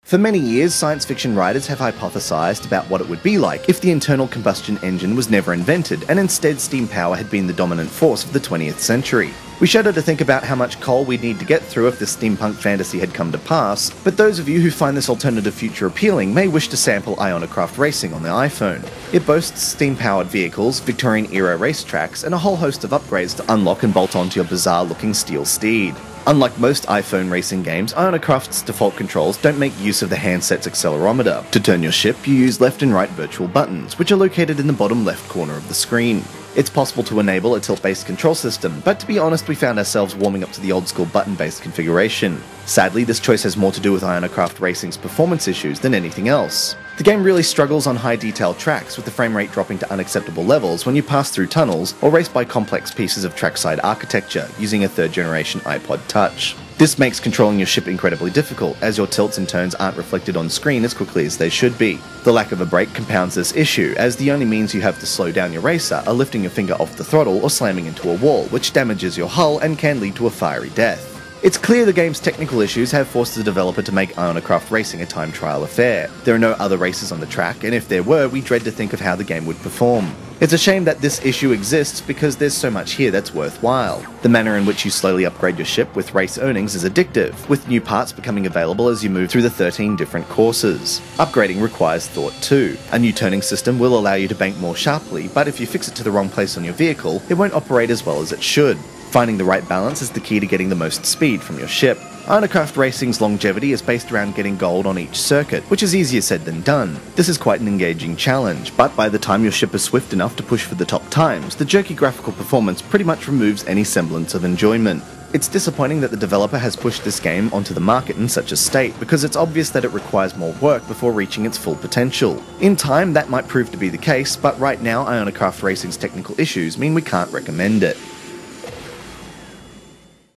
For many years, science fiction writers have hypothesized about what it would be like if the internal combustion engine was never invented and instead steam power had been the dominant force of the 20th century. We shudder to think about how much coal we'd need to get through if this steampunk fantasy had come to pass, but those of you who find this alternative future appealing may wish to sample Ionocraft Racing on the iPhone. It boasts steam-powered vehicles, Victorian-era racetracks, and a whole host of upgrades to unlock and bolt onto your bizarre-looking steel steed. Unlike most iPhone racing games, Ionocraft's default controls don't make use of the handset's accelerometer. To turn your ship, you use left and right virtual buttons, which are located in the bottom left corner of the screen. It's possible to enable a tilt-based control system, but to be honest, we found ourselves warming up to the old-school button-based configuration. Sadly, this choice has more to do with Ionocraft Racing's performance issues than anything else. The game really struggles on high-detail tracks, with the frame rate dropping to unacceptable levels when you pass through tunnels or race by complex pieces of trackside architecture using a third-generation iPod Touch. This makes controlling your ship incredibly difficult, as your tilts and turns aren't reflected on screen as quickly as they should be. The lack of a brake compounds this issue, as the only means you have to slow down your racer are lifting your finger off the throttle or slamming into a wall, which damages your hull and can lead to a fiery death. It's clear the game's technical issues have forced the developer to make Ionocraft Racing a time trial affair. There are no other races on the track, and if there were, we dread to think of how the game would perform. It's a shame that this issue exists because there's so much here that's worthwhile. The manner in which you slowly upgrade your ship with race earnings is addictive, with new parts becoming available as you move through the 13 different courses. Upgrading requires thought too. A new turning system will allow you to bank more sharply, but if you fix it to the wrong place on your vehicle, it won't operate as well as it should. Finding the right balance is the key to getting the most speed from your ship. Ionocraft Racing's longevity is based around getting gold on each circuit, which is easier said than done. This is quite an engaging challenge, but by the time your ship is swift enough to push for the top times, the jerky graphical performance pretty much removes any semblance of enjoyment. It's disappointing that the developer has pushed this game onto the market in such a state, because it's obvious that it requires more work before reaching its full potential. In time, that might prove to be the case, but right now Ionocraft Racing's technical issues mean we can't recommend it.